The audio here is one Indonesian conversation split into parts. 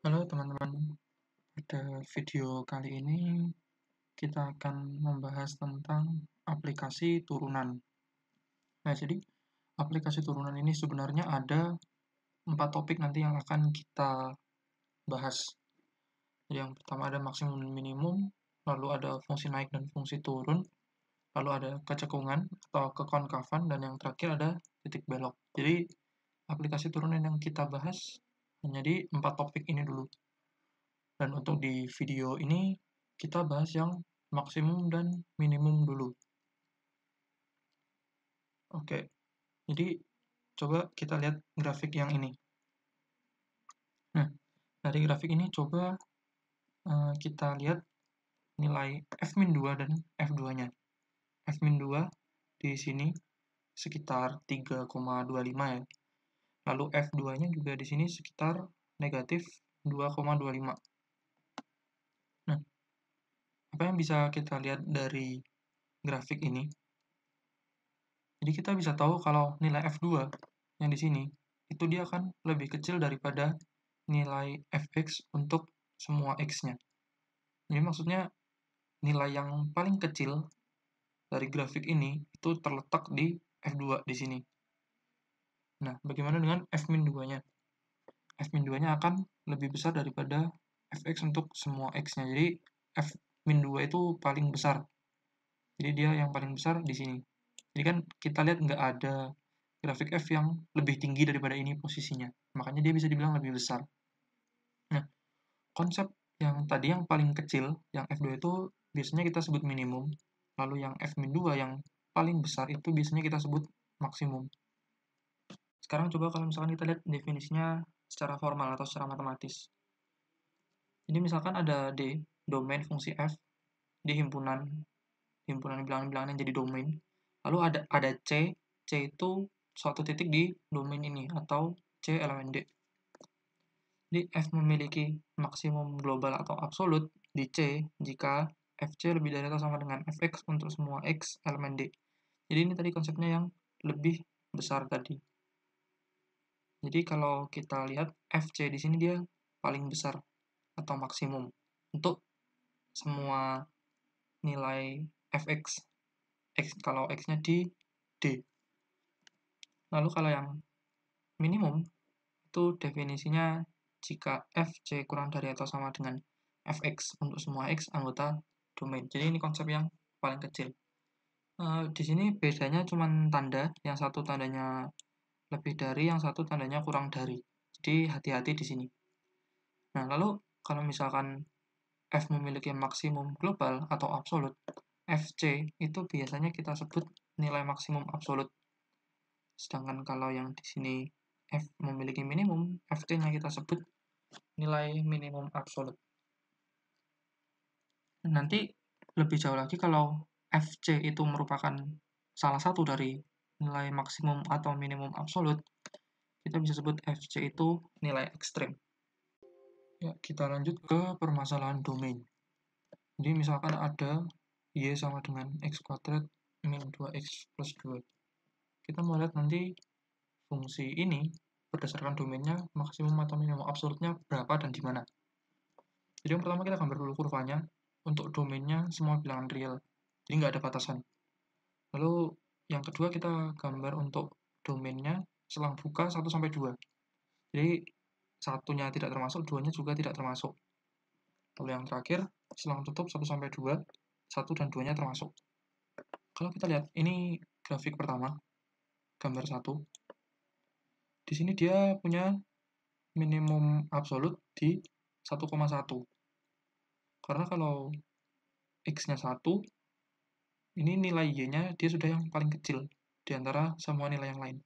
Halo teman-teman, pada video kali ini kita akan membahas tentang aplikasi turunan. Nah, jadi aplikasi turunan ini sebenarnya ada 4 topik nanti yang akan kita bahas. Jadi yang pertama ada maksimum dan minimum, lalu ada fungsi naik dan fungsi turun, lalu ada kecekungan atau kekonkavan, dan yang terakhir ada titik belok. Jadi aplikasi turunan yang kita bahas hanya di 4 topik ini dulu. Dan untuk di video ini, kita bahas yang maksimum dan minimum dulu. Oke, jadi coba kita lihat grafik yang ini. Nah, dari grafik ini coba kita lihat nilai F-2 dan F2-nya. F-2 di sini sekitar 3,25 ya. Lalu F2-nya juga di sini sekitar negatif 2,25. Nah, apa yang bisa kita lihat dari grafik ini? Jadi kita bisa tahu kalau nilai F2 yang di sini, itu dia akan lebih kecil daripada nilai Fx untuk semua x-nya. Jadi maksudnya nilai yang paling kecil dari grafik ini itu terletak di F2 di sini. Nah, bagaimana dengan F-2-nya? F-2-nya akan lebih besar daripada Fx untuk semua x-nya. Jadi F-2 itu paling besar. Jadi dia yang paling besar di sini. Jadi kan kita lihat nggak ada grafik F yang lebih tinggi daripada ini posisinya. Makanya dia bisa dibilang lebih besar. Nah, konsep yang tadi yang paling kecil, yang F2 itu biasanya kita sebut minimum. Lalu yang F-2 yang paling besar itu biasanya kita sebut maksimum. Sekarang coba kalau misalkan kita lihat definisinya secara formal atau secara matematis. Jadi misalkan ada D, domain fungsi F, di himpunan bilangan-bilangan yang jadi domain. Lalu ada C itu suatu titik di domain ini atau C elemen D. Jadi F memiliki maksimum global atau absolut di C jika Fc lebih dari atau sama dengan Fx untuk semua X elemen D. Jadi ini tadi konsepnya yang lebih besar tadi. Jadi kalau kita lihat Fc di sini dia paling besar atau maksimum untuk semua nilai Fx. Kalau X-nya di D. Lalu kalau yang minimum itu definisinya jika Fc kurang dari atau sama dengan Fx untuk semua X anggota domain. Jadi ini konsep yang paling kecil. Di sini bedanya cuma tanda, yang satu tandanya lebih dari, yang satu tandanya kurang dari. Jadi hati-hati di sini. Nah, lalu kalau misalkan F memiliki maksimum global atau absolut, Fc itu biasanya kita sebut nilai maksimum absolut. Sedangkan kalau yang di sini F memiliki minimum, Ft-nya kita sebut nilai minimum absolut. Nanti lebih jauh lagi kalau Fc itu merupakan salah satu dari nilai maksimum atau minimum absolut, kita bisa sebut Fc itu nilai ekstrem. Ya, kita lanjut ke permasalahan domain. Jadi misalkan ada Y sama dengan X kuadrat min 2X plus 2. Kita mau lihat nanti fungsi ini berdasarkan domainnya maksimum atau minimum absolutnya berapa dan di mana. Jadi yang pertama kita gambar dulu kurvanya. Untuk domainnya semua bilangan real, jadi nggak ada batasan. Lalu yang kedua kita gambar untuk domainnya selang buka 1-2. Jadi satunya tidak termasuk, duanya juga tidak termasuk. Lalu yang terakhir selang tutup 1-2, 1 dan 2-nya termasuk. Kalau kita lihat ini grafik pertama, gambar 1. Di sini dia punya minimum absolut di 1,1. Karena kalau X-nya 1, ini nilai Y-nya dia sudah yang paling kecil di antara semua nilai yang lain.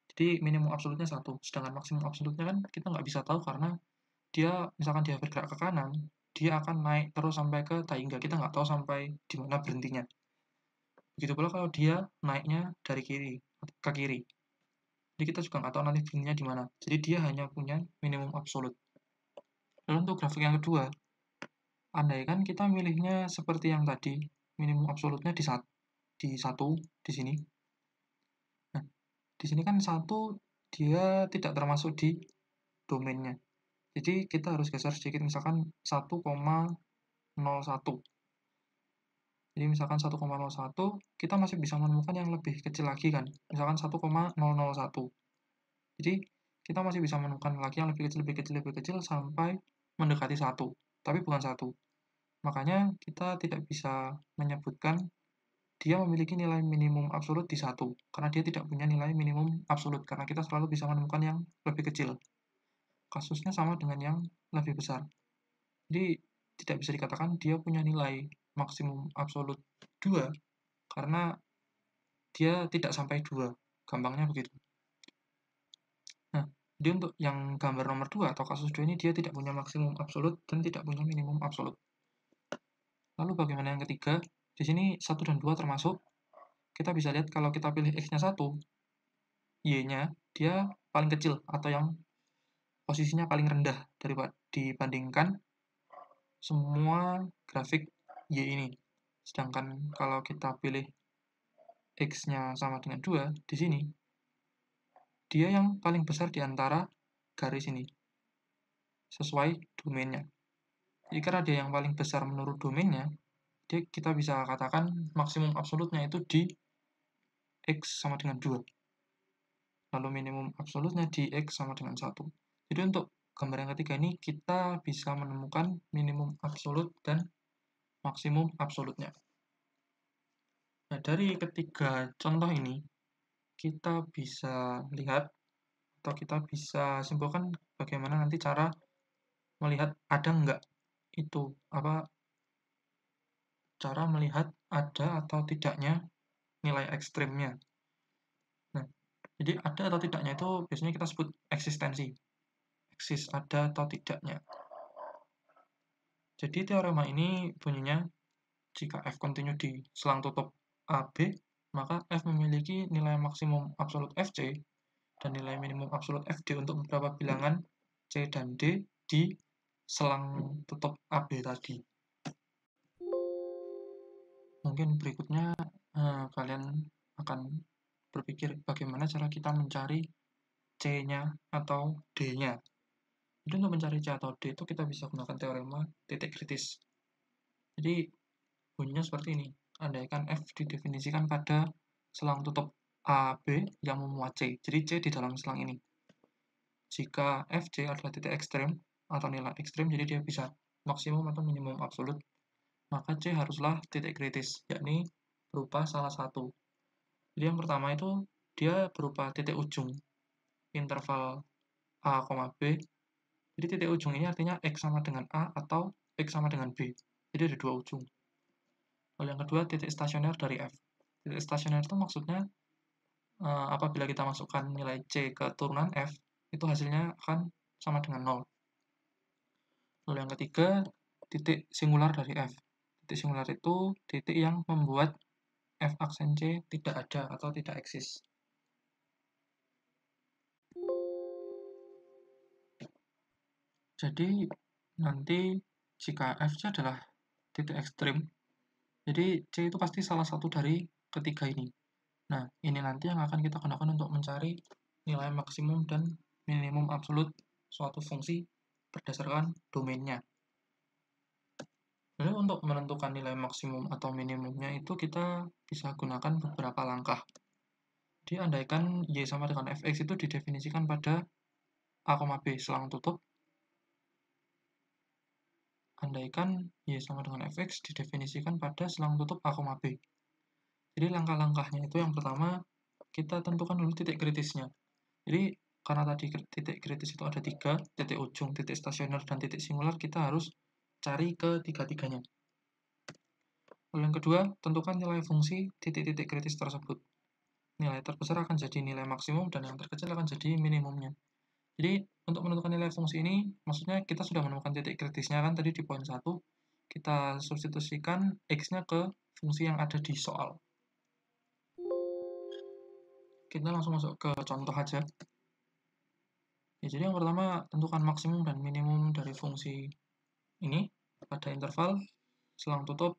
Jadi minimum absolutnya 1, sedangkan maksimum absolutnya kan kita nggak bisa tahu karena dia misalkan dia bergerak ke kanan, dia akan naik terus sampai ke taingga, kita nggak tahu sampai di mana berhentinya. Begitu pula kalau dia naiknya dari kiri ke kiri, jadi kita juga nggak tahu nanti berhentinya di mana. Jadi dia hanya punya minimum absolut. Lalu untuk grafik yang kedua, andaikan kita milihnya seperti yang tadi, minimum absolutnya di 1 di sini. Nah, di sini kan 1 dia tidak termasuk di domainnya. Jadi kita harus geser sedikit, misalkan 1,01. Jadi misalkan 1,01, kita masih bisa menemukan yang lebih kecil lagi kan, misalkan 1,001. Jadi kita masih bisa menemukan lagi yang lebih kecil, lebih kecil, lebih kecil sampai mendekati 1, tapi bukan 1. Makanya kita tidak bisa menyebutkan dia memiliki nilai minimum absolut di 1, karena dia tidak punya nilai minimum absolut, karena kita selalu bisa menemukan yang lebih kecil. Kasusnya sama dengan yang lebih besar. Jadi tidak bisa dikatakan dia punya nilai maksimum absolut 2, karena dia tidak sampai 2. Gampangnya begitu. Nah, jadi untuk yang gambar nomor 2 atau kasus 2 ini dia tidak punya maksimum absolut dan tidak punya minimum absolut. Lalu bagaimana yang ketiga? Di sini 1 dan 2 termasuk. Kita bisa lihat kalau kita pilih X-nya 1, Y-nya dia paling kecil atau yang posisinya paling rendah dibandingkan semua grafik Y ini. Sedangkan kalau kita pilih X-nya sama dengan 2, di sini dia yang paling besar di antara garis ini, sesuai domainnya. Jadi karena dia yang paling besar menurut domainnya, kita bisa katakan maksimum absolutnya itu di X sama dengan 2. Lalu minimum absolutnya di X sama dengan 1. Jadi untuk gambar yang ketiga ini, kita bisa menemukan minimum absolut dan maksimum absolutnya. Nah, dari ketiga contoh ini, kita bisa lihat atau kita bisa simpulkan bagaimana nanti cara melihat ada enggak itu, cara melihat ada atau tidaknya nilai ekstrimnya. Nah, jadi ada atau tidaknya itu biasanya kita sebut eksistensi. Eksis, ada atau tidaknya. Jadi teorema ini bunyinya, jika F kontinu di selang tutup AB, maka F memiliki nilai maksimum absolut Fc dan nilai minimum absolut Fd untuk beberapa bilangan C dan D di selang tutup AB tadi. Mungkin berikutnya kalian akan berpikir bagaimana cara kita mencari C-nya atau D-nya. Jadi untuk mencari C atau D itu kita bisa gunakan teorema titik kritis. Jadi bunyinya seperti ini. Andaikan F didefinisikan pada selang tutup AB yang memuat C. Jadi C di dalam selang ini. Jika Fc adalah titik ekstrem atau nilai ekstrem, jadi dia bisa maksimum atau minimum absolut, maka C haruslah titik kritis, yakni berupa salah satu. Jadi yang pertama itu dia berupa titik ujung interval A, B. Jadi titik ujung ini artinya X sama dengan A atau X sama dengan B. Jadi ada dua ujung. Lalu yang kedua, titik stasioner dari F. Titik stasioner itu maksudnya apabila kita masukkan nilai C ke turunan F, itu hasilnya akan sama dengan 0. Lalu yang ketiga, titik singular dari F. Titik singular itu titik yang membuat F aksen C tidak ada atau tidak eksis. Jadi nanti jika Fc adalah titik ekstrim, jadi C itu pasti salah satu dari ketiga ini. Nah, ini nanti yang akan kita gunakan untuk mencari nilai maksimum dan minimum absolut suatu fungsi berdasarkan domainnya. Lalu untuk menentukan nilai maksimum atau minimumnya itu kita bisa gunakan beberapa langkah. Jadi andaikan Y sama dengan Fx itu didefinisikan pada A, B selang tutup. Andaikan Y sama dengan Fx didefinisikan pada selang tutup A, B. Jadi langkah-langkahnya itu yang pertama, kita tentukan dulu titik kritisnya. Jadi karena tadi titik kritis itu ada 3, titik ujung, titik stasioner, dan titik singular, kita harus cari ke tiga-tiganya. Lalu yang kedua, tentukan nilai fungsi titik-titik kritis tersebut. Nilai terbesar akan jadi nilai maksimum dan yang terkecil akan jadi minimumnya. Jadi untuk menentukan nilai fungsi ini, maksudnya kita sudah menemukan titik kritisnya kan tadi di poin 1, kita substitusikan X-nya ke fungsi yang ada di soal. Kita langsung masuk ke contoh aja. Ya, jadi yang pertama, tentukan maksimum dan minimum dari fungsi ini pada interval selang tutup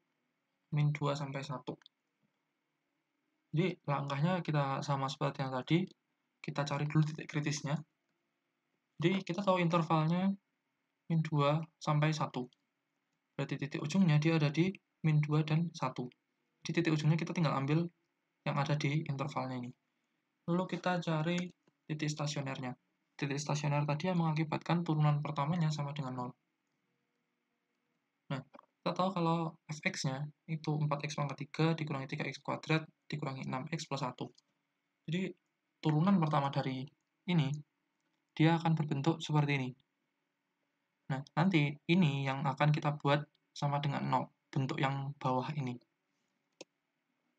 min 2 sampai 1. Jadi langkahnya kita sama seperti yang tadi, kita cari dulu titik kritisnya. Jadi kita tahu intervalnya min 2 sampai 1. Berarti titik ujungnya dia ada di min 2 dan 1. Di titik ujungnya kita tinggal ambil yang ada di intervalnya ini. Lalu kita cari titik stasionernya. Titik stasioner tadi yang mengakibatkan turunan pertamanya sama dengan 0. Nah, kita tahu kalau fx-nya itu 4x pangkat 3 dikurangi 3x kuadrat dikurangi 6x plus 1. Jadi, turunan pertama dari ini, dia akan berbentuk seperti ini. Nah, nanti ini yang akan kita buat sama dengan 0, bentuk yang bawah ini.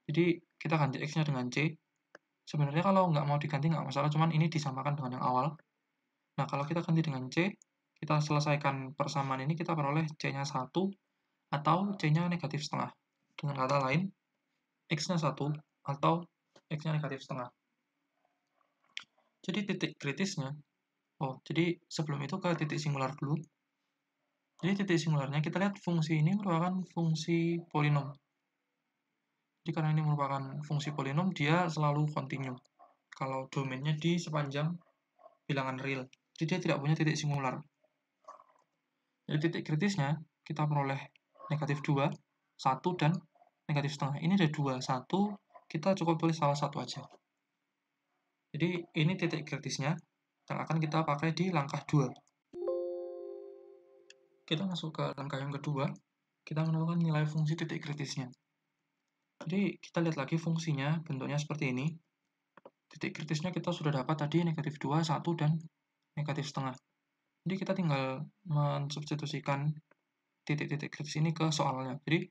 Jadi, kita ganti x-nya dengan c. Sebenarnya kalau nggak mau diganti nggak masalah, cuman ini disamakan dengan yang awal. Nah, kalau kita ganti dengan c, kita selesaikan persamaan ini, kita peroleh c-nya 1 atau c-nya negatif setengah. Dengan kata lain, x-nya 1 atau x-nya negatif setengah. Jadi titik kritisnya, jadi sebelum itu ke titik singular dulu. Jadi titik singularnya kita lihat fungsi ini merupakan fungsi polinom. Jadi karena ini merupakan fungsi polinom, dia selalu kontinu. Kalau domainnya di sepanjang bilangan real. Jadi dia tidak punya titik singular. Jadi titik kritisnya kita peroleh negatif 2, 1, dan negatif setengah. Ini ada 2, 1, kita cukup tulis salah satu aja. Jadi ini titik kritisnya yang akan kita pakai di langkah 2. Kita masuk ke langkah yang kedua, kita menemukan nilai fungsi titik kritisnya. Jadi kita lihat lagi fungsinya, bentuknya seperti ini. Titik kritisnya kita sudah dapat tadi negatif 2, 1, dan negatif setengah. Jadi kita tinggal mensubstitusikan titik-titik kritis ini ke soalnya. Jadi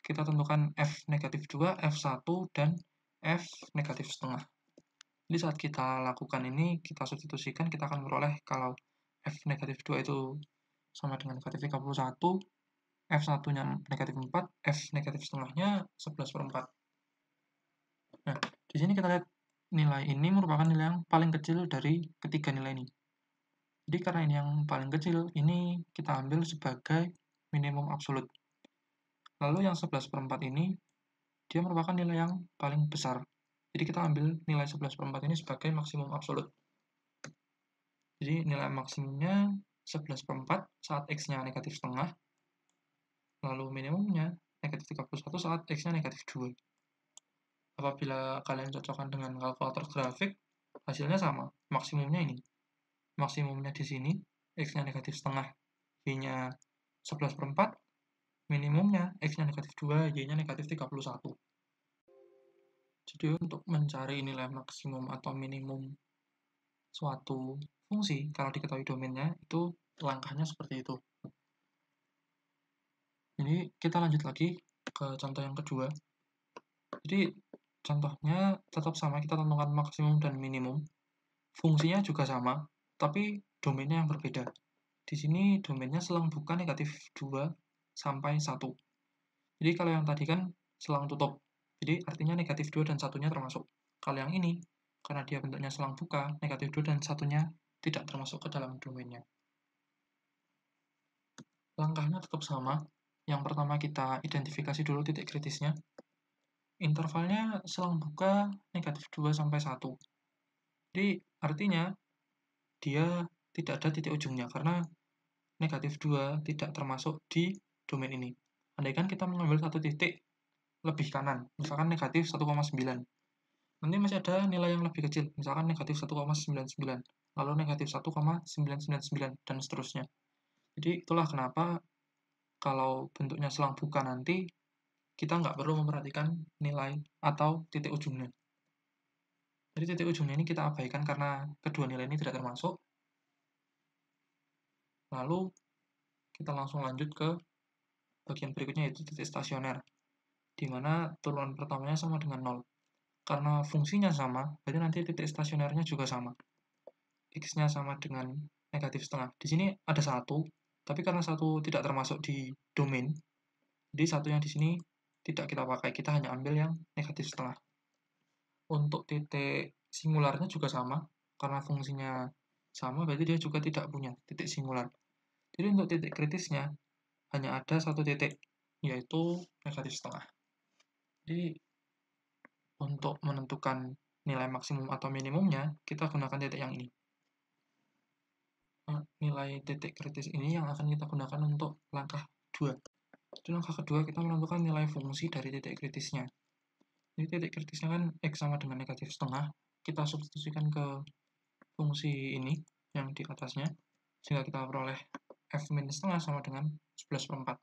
kita tentukan f negatif 2, f1, dan f negatif setengah. Jadi saat kita lakukan ini, kita substitusikan, kita akan memperoleh kalau f negatif 2 itu sama dengan negatif 31, f1-nya negatif 4, f negatif setengahnya 11/4. Nah, di sini kita lihat nilai ini merupakan nilai yang paling kecil dari ketiga nilai ini. Jadi karena ini yang paling kecil, ini kita ambil sebagai minimum absolut. Lalu yang 11/4 ini, dia merupakan nilai yang paling besar. Jadi kita ambil nilai 11/4 ini sebagai maksimum absolut. Jadi nilai maksimumnya 11/4 saat x-nya negatif setengah, lalu minimumnya negatif 31 saat x-nya negatif 2. Apabila kalian cocokkan dengan kalkulator grafik, hasilnya sama, maksimumnya ini. Maksimumnya di sini, x-nya negatif setengah, y-nya 11/4, minimumnya x-nya negatif 2, y-nya negatif 31. Jadi untuk mencari nilai maksimum atau minimum suatu fungsi, kalau diketahui domainnya, itu langkahnya seperti itu. Jadi kita lanjut lagi ke contoh yang kedua. Jadi contohnya tetap sama, kita tentukan maksimum dan minimum. Fungsinya juga sama, tapi domainnya yang berbeda. Di sini domainnya selang buka negatif 2 sampai 1. Jadi kalau yang tadi kan selang tutup. Jadi artinya negatif 2 dan 1-nya termasuk. Kalau yang ini, karena dia bentuknya selang buka, negatif 2 dan 1-nya tidak termasuk ke dalam domainnya. Langkahnya tetap sama. Yang pertama kita identifikasi dulu titik kritisnya. Intervalnya selang buka negatif 2 sampai 1. Jadi artinya dia tidak ada titik ujungnya karena negatif 2 tidak termasuk di domain ini. Andaikan kita mengambil satu titik lebih kanan, misalkan negatif 1,9. Nanti masih ada nilai yang lebih kecil, misalkan negatif 1,99, lalu negatif 1,999, dan seterusnya. Jadi itulah kenapa kalau bentuknya selang buka nanti, kita nggak perlu memperhatikan nilai atau titik ujungnya. Jadi titik ujungnya ini kita abaikan karena kedua nilai ini tidak termasuk. Lalu kita langsung lanjut ke bagian berikutnya, yaitu titik stasioner, di mana turunan pertamanya sama dengan 0. Karena fungsinya sama, berarti nanti titik stasionernya juga sama. X-nya sama dengan negatif setengah. Di sini ada 1, tapi karena 1 tidak termasuk di domain, jadi 1 yang di sini tidak kita pakai, kita hanya ambil yang negatif setengah. Untuk titik singularnya juga sama, karena fungsinya sama, berarti dia juga tidak punya titik singular. Jadi untuk titik kritisnya, hanya ada satu titik, yaitu negatif setengah. Jadi untuk menentukan nilai maksimum atau minimumnya, kita gunakan titik yang ini. nilai titik kritis ini yang akan kita gunakan untuk langkah 2. Jadi langkah kedua kita menentukan nilai fungsi dari titik kritisnya. Jadi titik kritisnya kan X sama dengan negatif setengah. Kita substitusikan ke fungsi ini yang di atasnya, sehingga kita peroleh F min setengah sama dengan 11/4.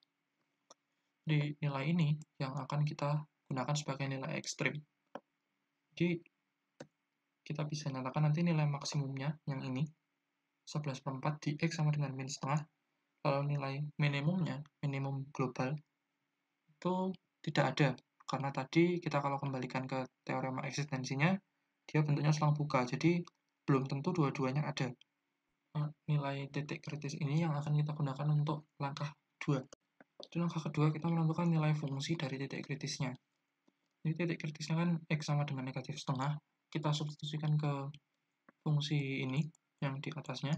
Di nilai ini yang akan kita gunakan sebagai nilai ekstrim. Jadi kita bisa nyatakan nanti nilai maksimumnya yang ini 11/4 di X sama dengan min setengah. Kalau nilai minimumnya, minimum global, itu tidak ada. Karena tadi kita kalau kembalikan ke teorema eksistensinya, dia bentuknya selang buka. Jadi belum tentu dua-duanya ada. Nilai titik kritis ini yang akan kita gunakan untuk langkah 2. Jadi langkah kedua kita menentukan nilai fungsi dari titik kritisnya. Jadi titik kritisnya kan X sama dengan negatif setengah. Kita substitusikan ke fungsi ini yang di atasnya,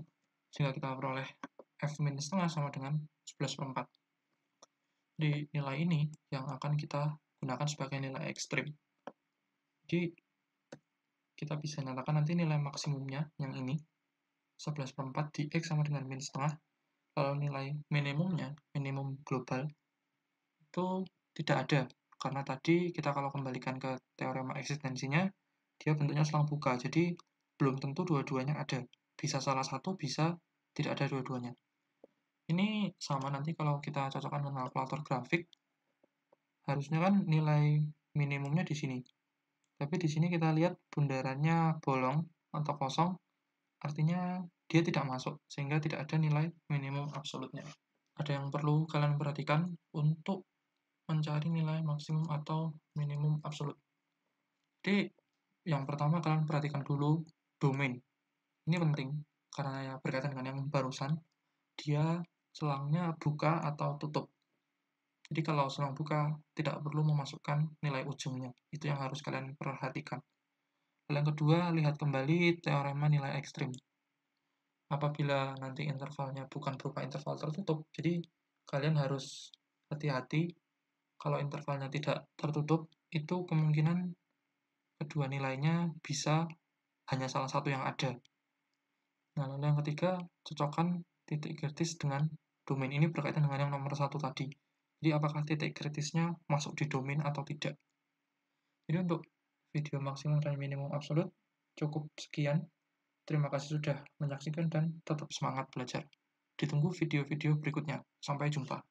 sehingga kita peroleh F min setengah sama dengan 11/4. Di nilai ini yang akan kita gunakan sebagai nilai ekstrim. Jadi kita bisa nyatakan nanti nilai maksimumnya yang ini 11/4 di X sama dengan min setengah. Kalau nilai minimumnya, minimum global, itu tidak ada. Karena tadi kita kalau kembalikan ke teorema eksistensinya, dia bentuknya selang buka. Jadi belum tentu dua-duanya ada. Bisa salah satu, bisa tidak ada dua-duanya. Ini sama nanti kalau kita cocokkan dengan kalkulator grafik, harusnya kan nilai minimumnya di sini. Tapi di sini kita lihat bundarannya bolong atau kosong, artinya dia tidak masuk, sehingga tidak ada nilai minimum absolutnya. Ada yang perlu kalian perhatikan untuk mencari nilai maksimum atau minimum absolut. Jadi, yang pertama kalian perhatikan dulu domain. Ini penting, karena ya berkaitan dengan yang barusan, dia selangnya buka atau tutup. Jadi kalau selang buka, tidak perlu memasukkan nilai ujungnya. Itu yang harus kalian perhatikan. Hal yang kedua, lihat kembali teorema nilai ekstrim. Apabila nanti intervalnya bukan berupa interval tertutup, jadi kalian harus hati-hati kalau intervalnya tidak tertutup, itu kemungkinan kedua nilainya bisa hanya salah satu yang ada. Nah, lalu yang ketiga, cocokkan titik kritis dengan domain. Ini berkaitan dengan yang nomor satu tadi. Jadi apakah titik kritisnya masuk di domain atau tidak. Jadi untuk video maksimum dan minimum absolut cukup sekian. Terima kasih sudah menyaksikan dan tetap semangat belajar. Ditunggu video-video berikutnya. Sampai jumpa.